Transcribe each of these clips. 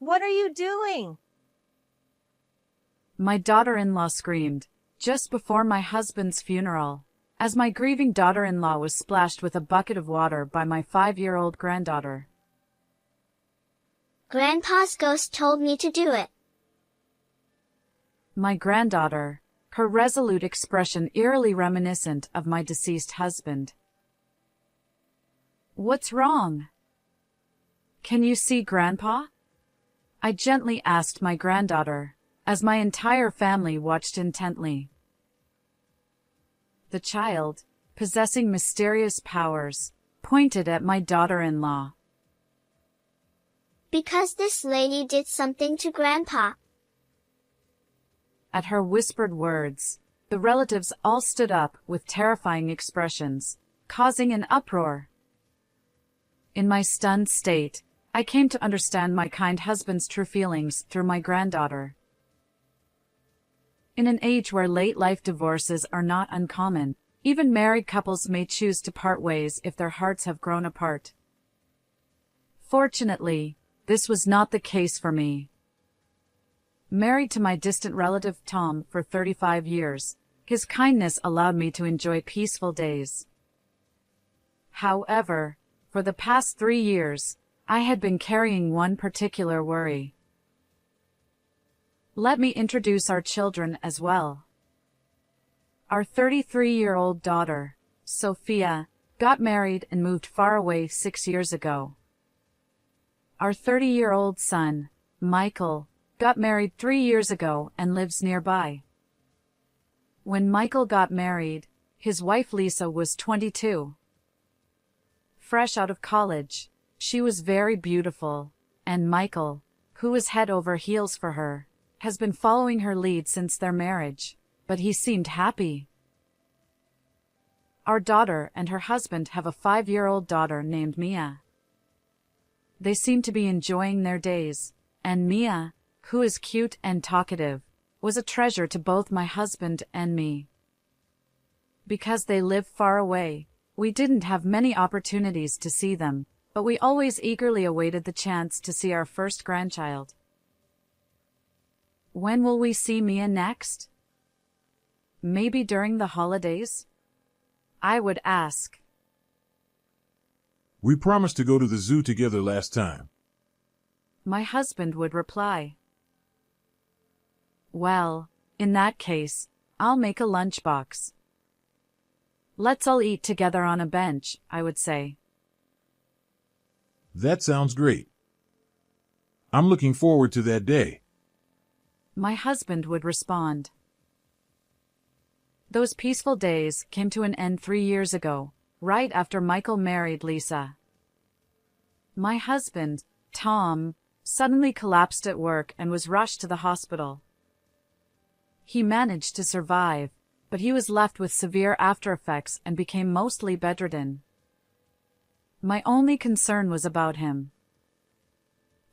What are you doing? My daughter-in-law screamed, just before my husband's funeral, as my grieving daughter-in-law was splashed with a bucket of water by my 5-year-old granddaughter. Grandpa's ghost told me to do it. My granddaughter, her resolute expression eerily reminiscent of my deceased husband. What's wrong? Can you see Grandpa? I gently asked my granddaughter, as my entire family watched intently. The child, possessing mysterious powers, pointed at my daughter-in-law. Because this lady did something to Grandpa. At her whispered words, the relatives all stood up with terrifying expressions, causing an uproar. In my stunned state, I came to understand my kind husband's true feelings through my granddaughter. In an age where late-life divorces are not uncommon, even married couples may choose to part ways if their hearts have grown apart. Fortunately, this was not the case for me. Married to my distant relative Tom for 35 years, his kindness allowed me to enjoy peaceful days. However, for the past 3 years, I had been carrying one particular worry. Let me introduce our children as well. Our 33-year-old daughter, Sophia, got married and moved far away 6 years ago. Our 30-year-old son, Michael, got married 3 years ago and lives nearby. When Michael got married, his wife Lisa was 22. Fresh out of college, she was very beautiful, and Michael, who was head over heels for her, has been following her lead since their marriage, but he seemed happy. Our daughter and her husband have a 5-year-old daughter named Mia. They seem to be enjoying their days, and Mia, who is cute and talkative, was a treasure to both my husband and me. Because they live far away, we didn't have many opportunities to see them, but we always eagerly awaited the chance to see our first grandchild. When will we see Mia next? Maybe during the holidays? I would ask. We promised to go to the zoo together last time. My husband would reply. Well, in that case, I'll make a lunchbox. Let's all eat together on a bench, I would say. That sounds great. I'm looking forward to that day. My husband would respond. Those peaceful days came to an end 3 years ago, right after Michael married Lisa. My husband, Tom, suddenly collapsed at work and was rushed to the hospital. He managed to survive, but he was left with severe aftereffects and became mostly bedridden. My only concern was about him.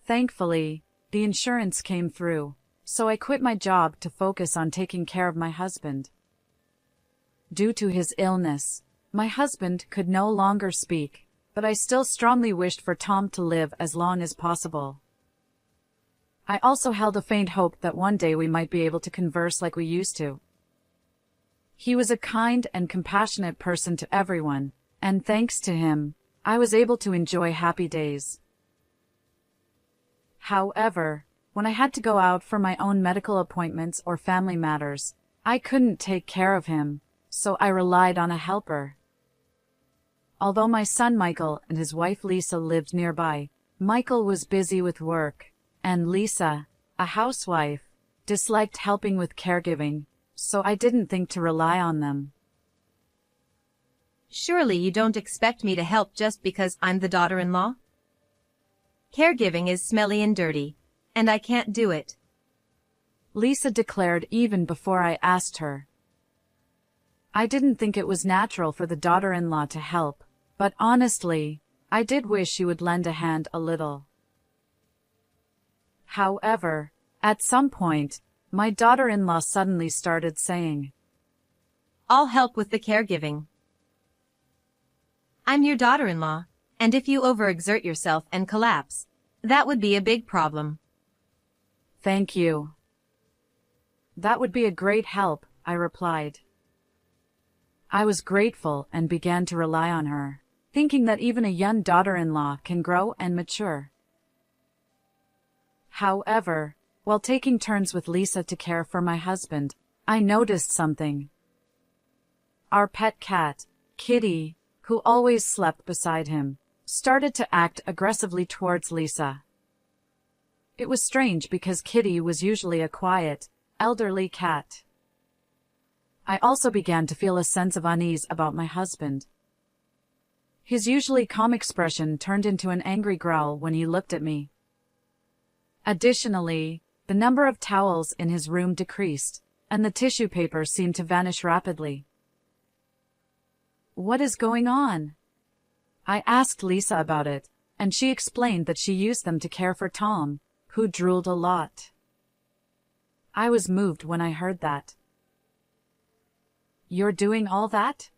Thankfully, the insurance came through, so I quit my job to focus on taking care of my husband. Due to his illness, my husband could no longer speak, but I still strongly wished for Tom to live as long as possible. I also held a faint hope that one day we might be able to converse like we used to. He was a kind and compassionate person to everyone, and thanks to him, I was able to enjoy happy days. However, when I had to go out for my own medical appointments or family matters, I couldn't take care of him, so I relied on a helper. Although my son Michael and his wife Lisa lived nearby, Michael was busy with work, and Lisa, a housewife, disliked helping with caregiving, so I didn't think to rely on them. Surely you don't expect me to help just because I'm the daughter-in-law? Caregiving is smelly and dirty, and I can't do it, Lisa declared even before I asked her. I didn't think it was natural for the daughter-in-law to help, but honestly, I did wish she would lend a hand a little. However, at some point, my daughter-in-law suddenly started saying, I'll help with the caregiving. I'm your daughter-in-law, and if you overexert yourself and collapse, that would be a big problem. Thank you. That would be a great help, I replied. I was grateful and began to rely on her, thinking that even a young daughter-in-law can grow and mature. However, while taking turns with Lisa to care for my husband, I noticed something. Our pet cat, Kitty, who always slept beside him, started to act aggressively towards Lisa. It was strange because Kitty was usually a quiet, elderly cat. I also began to feel a sense of unease about my husband. His usually calm expression turned into an angry growl when he looked at me. Additionally, the number of towels in his room decreased, and the tissue paper seemed to vanish rapidly. What is going on? I asked Lisa about it, and she explained that she used them to care for Tom, who drooled a lot. I was moved when I heard that. You're doing all that?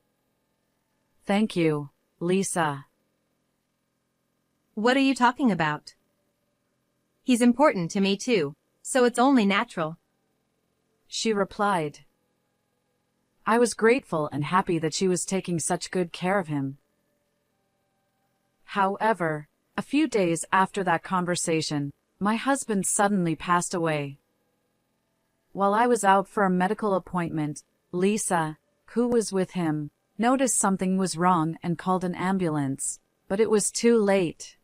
Thank you, Lisa. What are you talking about? He's important to me too, so it's only natural. She replied. I was grateful and happy that she was taking such good care of him. However, a few days after that conversation, my husband suddenly passed away. While I was out for a medical appointment, Lisa, who was with him, noticed something was wrong and called an ambulance, but it was too late.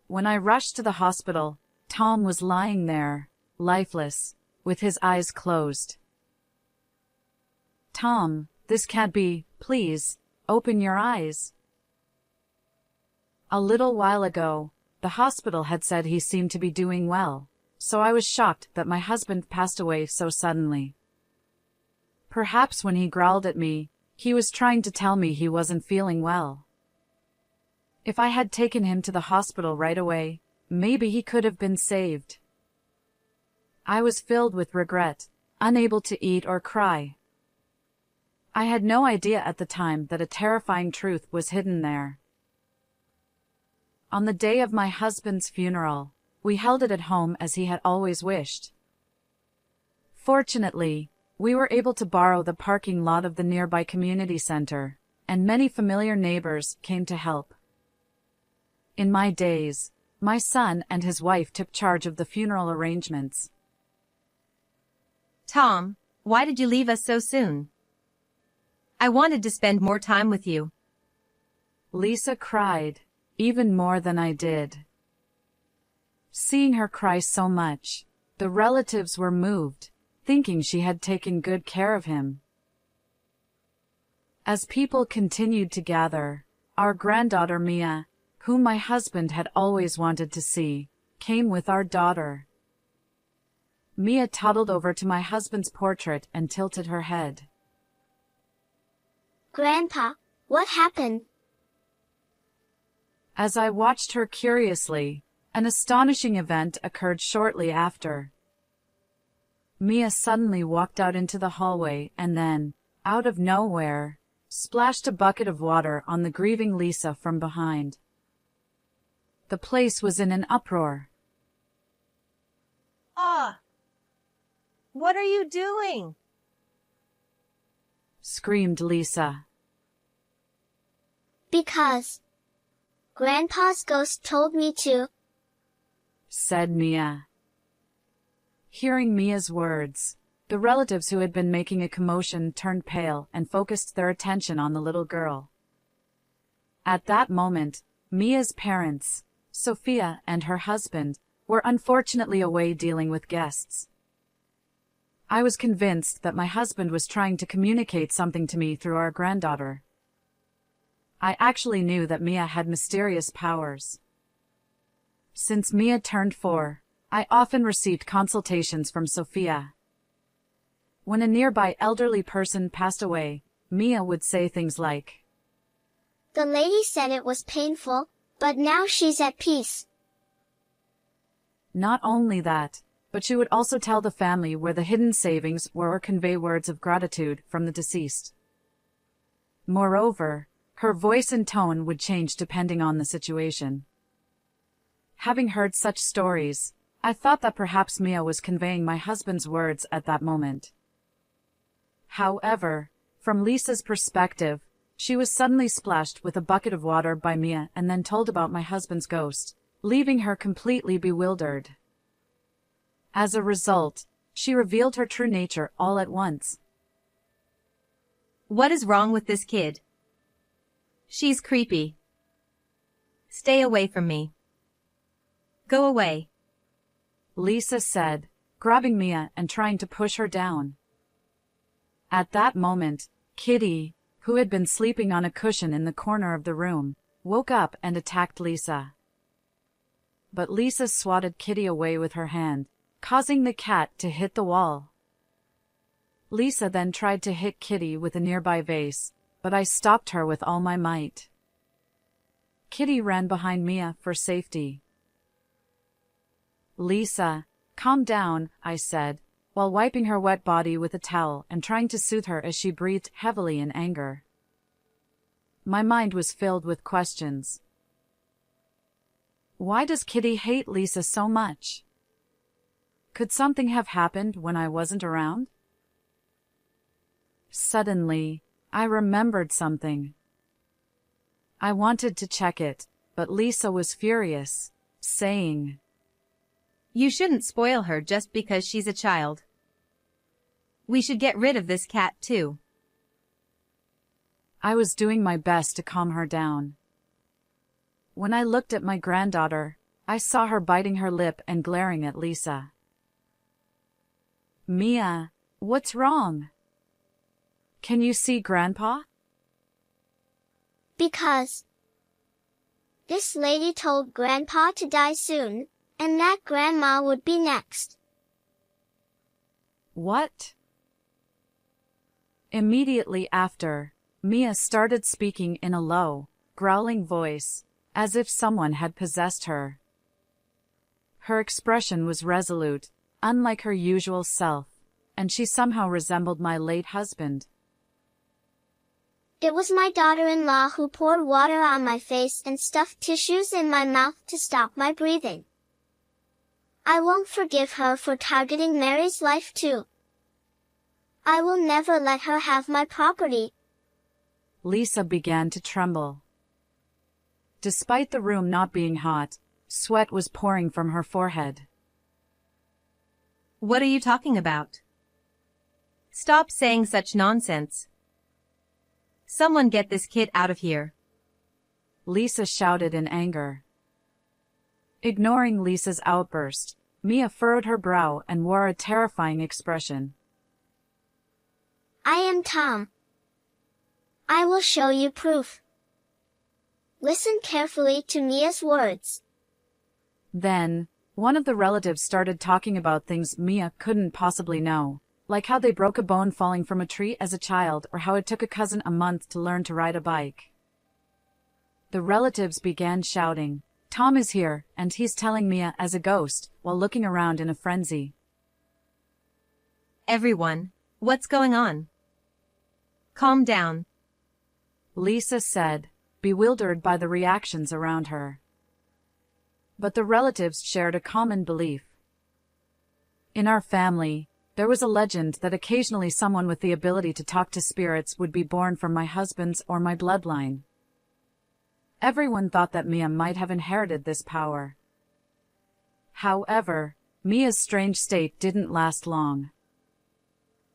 When I rushed to the hospital, Tom was lying there, lifeless, with his eyes closed. Tom, this can't be, please, open your eyes. A little while ago, the hospital had said he seemed to be doing well, so I was shocked that my husband passed away so suddenly. Perhaps when he growled at me, he was trying to tell me he wasn't feeling well. If I had taken him to the hospital right away, maybe he could have been saved. I was filled with regret, unable to eat or cry. I had no idea at the time that a terrifying truth was hidden there. On the day of my husband's funeral, we held it at home as he had always wished. Fortunately, we were able to borrow the parking lot of the nearby community center, and many familiar neighbors came to help. In my days, my son and his wife took charge of the funeral arrangements. Tom, why did you leave us so soon? I wanted to spend more time with you. Lisa cried, even more than I did. Seeing her cry so much, the relatives were moved, thinking she had taken good care of him. As people continued to gather, our granddaughter Mia, whom my husband had always wanted to see, came with our daughter. Mia toddled over to my husband's portrait and tilted her head. Grandpa, what happened? As I watched her curiously, an astonishing event occurred shortly after. Mia suddenly walked out into the hallway and then, out of nowhere, splashed a bucket of water on the grieving Lisa from behind. The place was in an uproar. Ah! What are you doing? Screamed Lisa. Because Grandpa's ghost told me to, said Mia. Hearing Mia's words, the relatives who had been making a commotion turned pale and focused their attention on the little girl. At that moment, Mia's parents, Sophia and her husband, were unfortunately away dealing with guests. I was convinced that my husband was trying to communicate something to me through our granddaughter. I actually knew that Mia had mysterious powers. Since Mia turned 4, I often received consultations from Sophia. When a nearby elderly person passed away, Mia would say things like, "The lady said it was painful, but now she's at peace." Not only that, but she would also tell the family where the hidden savings were or convey words of gratitude from the deceased. Moreover, her voice and tone would change depending on the situation. Having heard such stories, I thought that perhaps Mia was conveying my husband's words at that moment. However, from Lisa's perspective, she was suddenly splashed with a bucket of water by Mia and then told about my husband's ghost, leaving her completely bewildered. As a result, she revealed her true nature all at once. What is wrong with this kid? She's creepy. Stay away from me. Go away, Lisa said, grabbing Mia and trying to push her down. At that moment, Kitty, who had been sleeping on a cushion in the corner of the room, woke up and attacked Lisa. But Lisa swatted Kitty away with her hand, causing the cat to hit the wall. Lisa then tried to hit Kitty with a nearby vase, but I stopped her with all my might. Kitty ran behind Mia for safety. Lisa, calm down, I said, while wiping her wet body with a towel and trying to soothe her as she breathed heavily in anger. My mind was filled with questions. Why does Kitty hate Lisa so much? Could something have happened when I wasn't around? Suddenly, I remembered something. I wanted to check it, but Lisa was furious, saying, You shouldn't spoil her just because she's a child. We should get rid of this cat too. I was doing my best to calm her down. When I looked at my granddaughter, I saw her biting her lip and glaring at Lisa. Mia, what's wrong? Can you see Grandpa? Because this lady told Grandpa to die soon, and that Grandma would be next. What? Immediately after, Mia started speaking in a low, growling voice, as if someone had possessed her. Her expression was resolute, unlike her usual self, and she somehow resembled my late husband. It was my daughter-in-law who poured water on my face and stuffed tissues in my mouth to stop my breathing. I won't forgive her for targeting Mary's life too. I will never let her have my property. Lisa began to tremble. Despite the room not being hot, sweat was pouring from her forehead. What are you talking about? Stop saying such nonsense. Someone get this kid out of here. Lisa shouted in anger. Ignoring Lisa's outburst, Mia furrowed her brow and wore a terrifying expression. I am Tom. I will show you proof. Listen carefully to Mia's words. Then, one of the relatives started talking about things Mia couldn't possibly know, like how they broke a bone falling from a tree as a child or how it took a cousin a month to learn to ride a bike. The relatives began shouting, Tom is here, and he's telling Mia as a ghost, while looking around in a frenzy. Everyone, what's going on? Calm down, Lisa said, bewildered by the reactions around her. But the relatives shared a common belief. In our family, there was a legend that occasionally someone with the ability to talk to spirits would be born from my husband's or my bloodline. Everyone thought that Mia might have inherited this power. However, Mia's strange state didn't last long.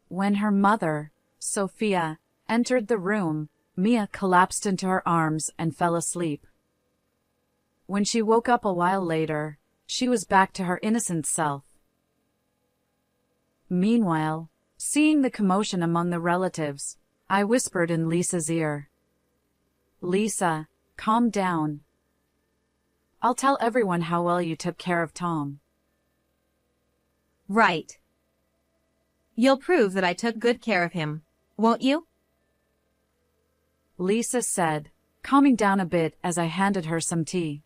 When her mother, Sophia, entered the room, Mia collapsed into her arms and fell asleep. When she woke up a while later, she was back to her innocent self. Meanwhile, seeing the commotion among the relatives, I whispered in Lisa's ear. Lisa, calm down. I'll tell everyone how well you took care of Tom. Right. You'll prove that I took good care of him, won't you? Lisa said, calming down a bit as I handed her some tea.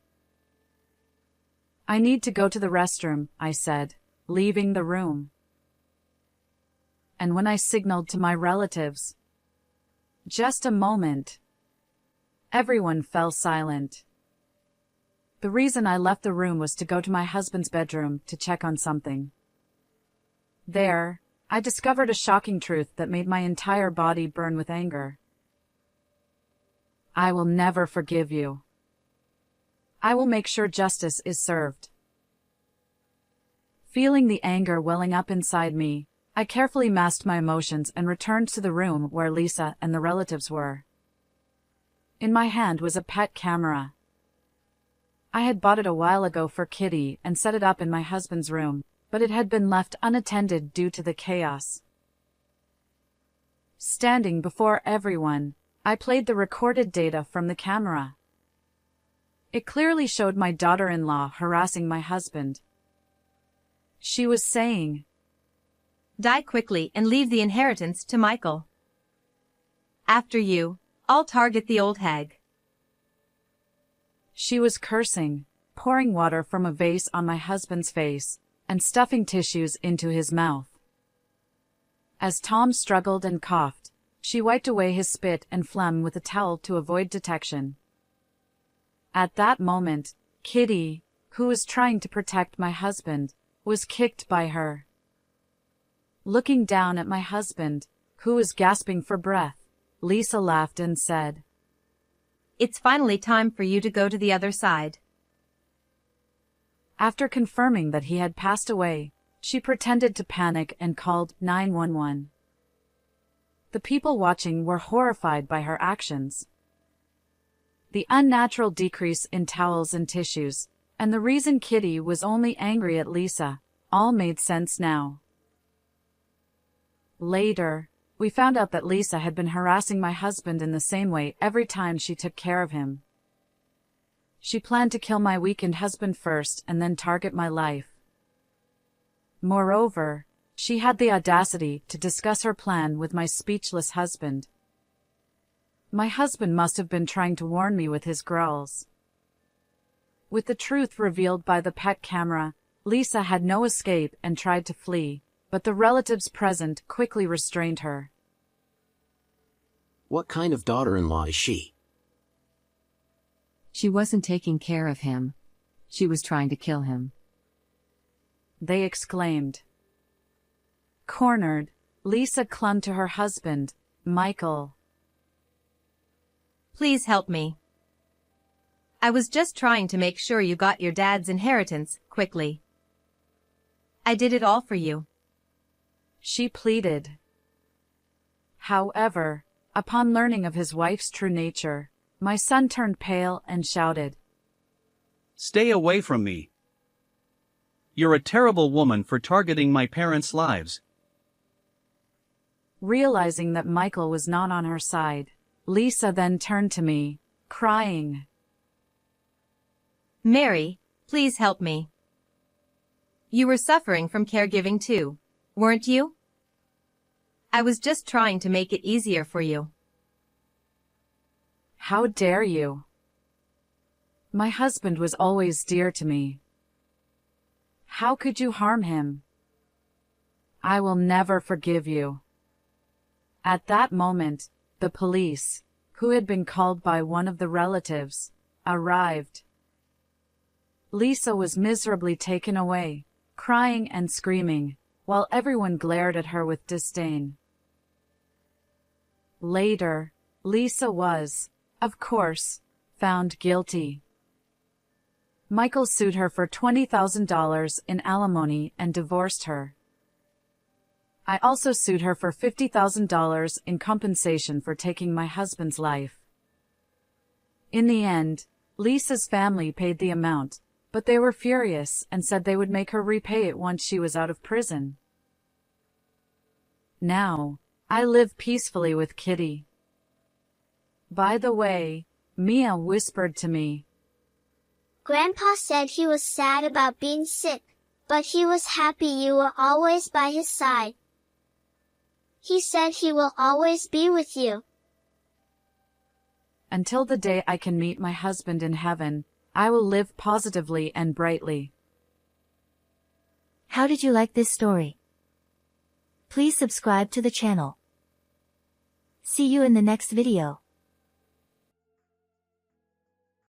I need to go to the restroom, I said, leaving the room. And when I signaled to my relatives, just a moment, everyone fell silent. The reason I left the room was to go to my husband's bedroom to check on something. There, I discovered a shocking truth that made my entire body burn with anger. I will never forgive you. I will make sure justice is served. Feeling the anger welling up inside me, I carefully masked my emotions and returned to the room where Lisa and the relatives were. In my hand was a pet camera. I had bought it a while ago for Kitty and set it up in my husband's room, but it had been left unattended due to the chaos. Standing before everyone, I played the recorded data from the camera. It clearly showed my daughter-in-law harassing my husband. She was saying, "Die quickly and leave the inheritance to Michael. After you, I'll target the old hag." She was cursing, pouring water from a vase on my husband's face, and stuffing tissues into his mouth. As Tom struggled and coughed, she wiped away his spit and phlegm with a towel to avoid detection. At that moment, Kitty, who was trying to protect my husband, was kicked by her. Looking down at my husband, who was gasping for breath, Lisa laughed and said, "It's finally time for you to go to the other side." After confirming that he had passed away, she pretended to panic and called 911. The people watching were horrified by her actions. The unnatural decrease in towels and tissues, and the reason Kitty was only angry at Lisa, all made sense now. Later, we found out that Lisa had been harassing my husband in the same way every time she took care of him. She planned to kill my weakened husband first and then target my life. Moreover, she had the audacity to discuss her plan with my speechless husband. My husband must have been trying to warn me with his growls. With the truth revealed by the pet camera, Lisa had no escape and tried to flee, but the relatives present quickly restrained her. What kind of daughter-in-law is she? She wasn't taking care of him. She was trying to kill him. They exclaimed. Cornered, Lisa clung to her husband, Michael. "Please help me. I was just trying to make sure you got your dad's inheritance quickly. I did it all for you," she pleaded. However, upon learning of his wife's true nature, my son turned pale and shouted, "Stay away from me. You're a terrible woman for targeting my parents' lives." Realizing that Michael was not on her side, Lisa then turned to me, crying, "Mary, please help me. You were suffering from caregiving too, weren't you? I was just trying to make it easier for you." How dare you? My husband was always dear to me. How could you harm him? I will never forgive you. At that moment, the police, who had been called by one of the relatives, arrived. Lisa was miserably taken away, crying and screaming, while everyone glared at her with disdain. Later, Lisa was, of course, found guilty. Michael sued her for $20,000 in alimony and divorced her. I also sued her for $50,000 in compensation for taking my husband's life. In the end, Lisa's family paid the amount, but they were furious and said they would make her repay it once she was out of prison. Now, I live peacefully with Kitty. By the way, Mia whispered to me, Grandpa said he was sad about being sick, but he was happy you were always by his side. He said he will always be with you. Until the day I can meet my husband in heaven, I will live positively and brightly. How did you like this story? Please subscribe to the channel. See you in the next video.